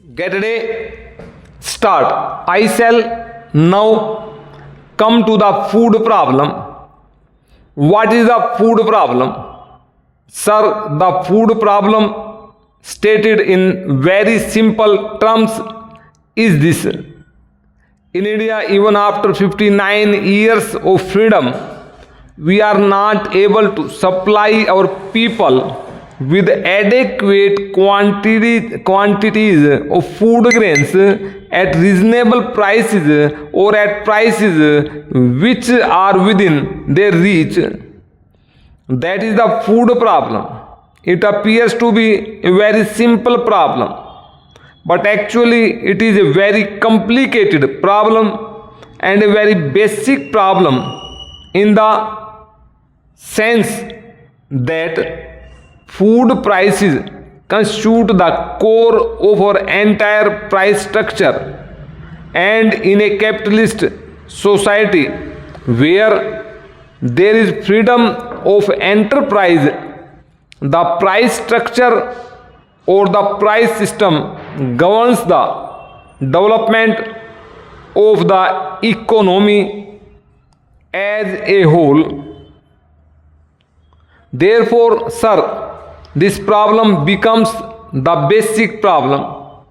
Get ready, start. I shall now come to the food problem. What is the food problem? Sir, the food problem stated in very simple terms is this. In India, even after 59 years of freedom, we are not able to supply our people with adequate quantities of food grains at reasonable prices or at prices which are within their reach. That is the food problem. It appears to be a very simple problem, but actually it is a very complicated problem and a very basic problem in the sense that food prices constitute the core of our entire price structure, and in a capitalist society where there is freedom of enterprise, the price structure or the price system governs the development of the economy as a whole. Therefore, sir, this problem becomes the basic problem.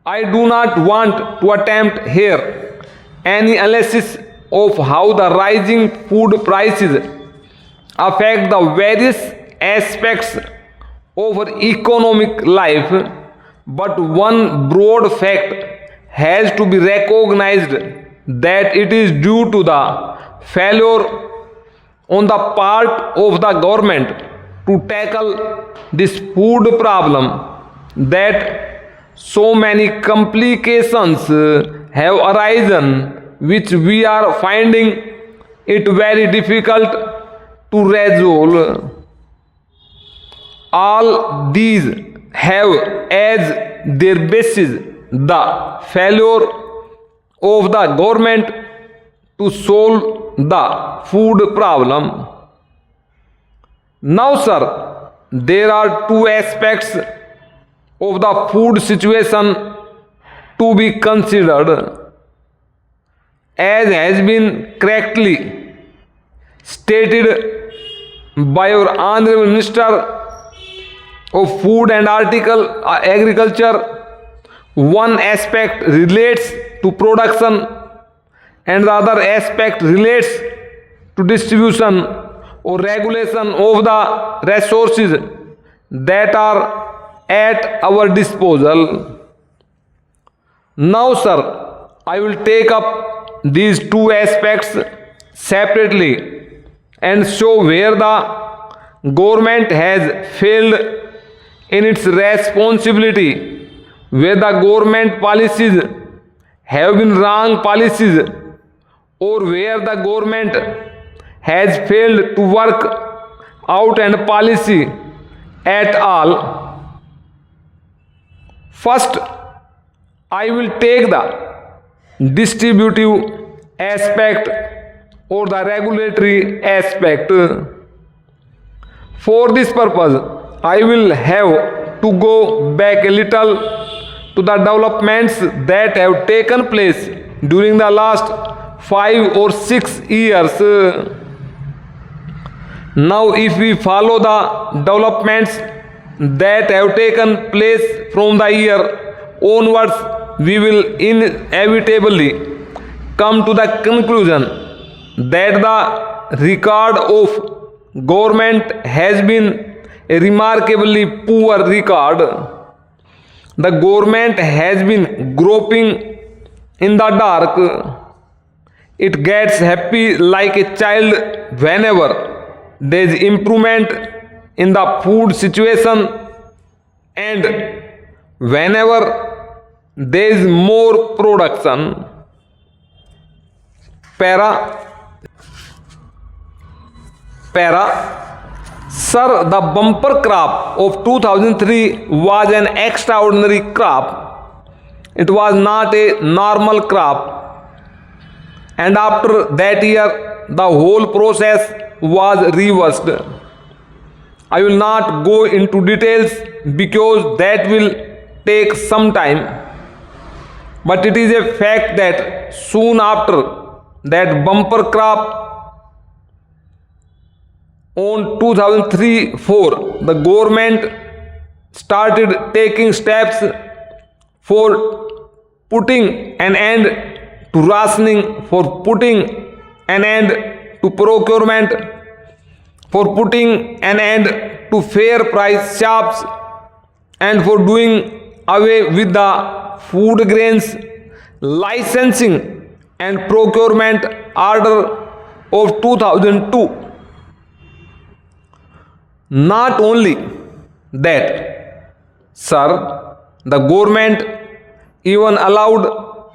I do not want to attempt here any analysis of how the rising food prices affect the various aspects of our economic life, but one broad fact has to be recognized, that it is due to the failure on the part of the government to tackle this food problem that so many complications have arisen, which we are finding it very difficult to resolve. All these have as their basis the failure of the government to solve the food problem. Now, sir, there are two aspects of the food situation to be considered. As has been correctly stated by our Honorable Minister of Food and Agriculture, one aspect relates to production and the other aspect relates to distribution or regulation of the resources that are at our disposal. Now, sir, I will take up these two aspects separately and show where the government has failed in its responsibility, where the government policies have been wrong policies, or where the government has failed to work out an policy at all. First, I will take the distributive aspect or the regulatory aspect. For this purpose, I will have to go back a little to the developments that have taken place during the last 5 or 6 years. Now, if we follow the developments that have taken place from the year onwards, we will inevitably come to the conclusion that the record of government has been a remarkably poor record. The government has been groping in the dark. It gets happy like a child whenever there is improvement in the food situation and whenever there is more production. Sir, the bumper crop of 2003 was an extraordinary crop. It was not a normal crop. And after that year, the whole process was reversed. I will not go into details because that will take some time, but it is a fact that soon after that bumper crop on 2003-4, the government started taking steps for putting an end to rationing, for putting an end to procurement, for putting an end to fair price shops, and for doing away with the food grains licensing and procurement order of 2002. Not only that, sir, the government even allowed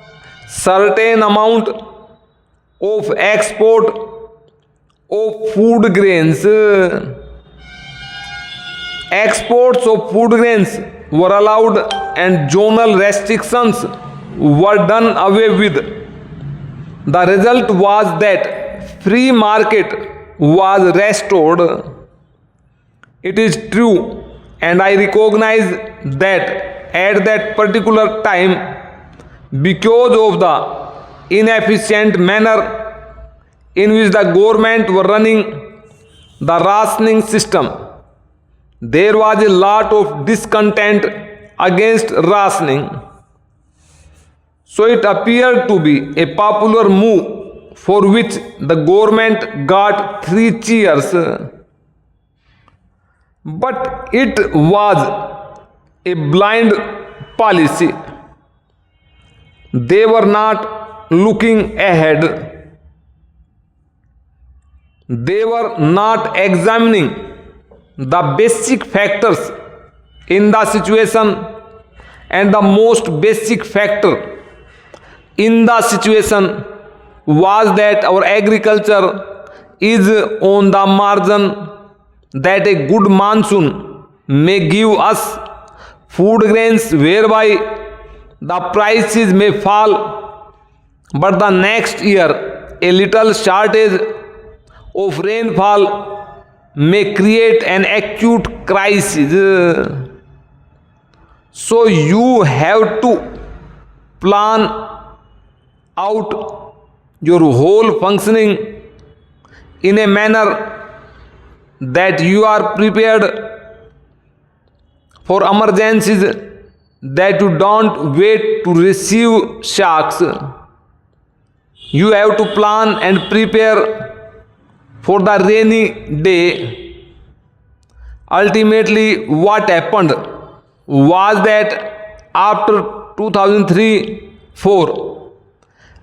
certain amount of export of food grains. Exports of food grains were allowed and zonal restrictions were done away with. The result was that free market was restored. It is true, and I recognize that at that particular time, because of the inefficient manner in which the government were running the rationing system, there was a lot of discontent against rationing. So it appeared to be a popular move for which the government got 3 cheers. But it was a blind policy. They were not looking ahead. They were not examining the basic factors in the situation, and the most basic factor in the situation was that our agriculture is on the margin, that a good monsoon may give us food grains whereby the prices may fall, but the next year a little shortage of rainfall may create an acute crisis. So you have to plan out your whole functioning in a manner that you are prepared for emergencies, that you don't wait to receive shocks. You have to plan and prepare for the rainy day. Ultimately, what happened was that after 2003-4,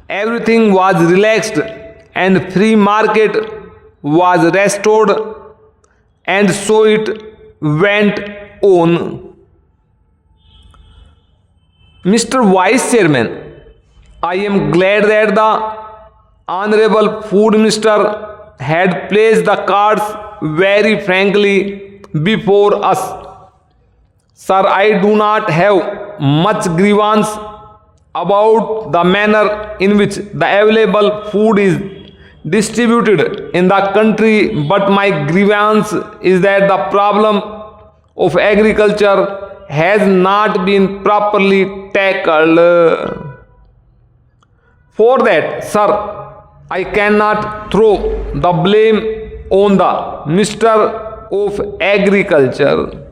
everything was relaxed and free market was restored, and so it went on. Mr. Vice Chairman, I am glad that the Honorable Food Minister had placed the cards very frankly before us. Sir, I do not have much grievance about the manner in which the available food is distributed in the country, but my grievance is that the problem of agriculture has not been properly tackled. For that, sir, I cannot throw the blame on the Minister of Agriculture.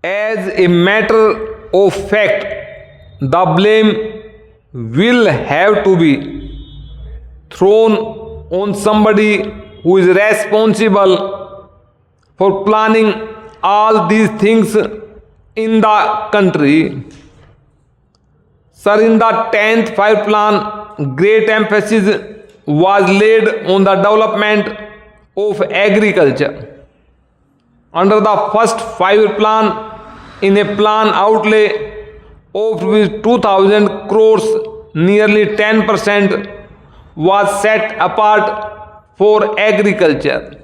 As a matter of fact, the blame will have to be thrown on somebody who is responsible for planning all these things in the country. Sir, in the 10th 5 plan, great emphasis was laid on the development of agriculture. Under the first 5 plan, in a plan outlay of 2,000 crores, nearly 10% was set apart for agriculture.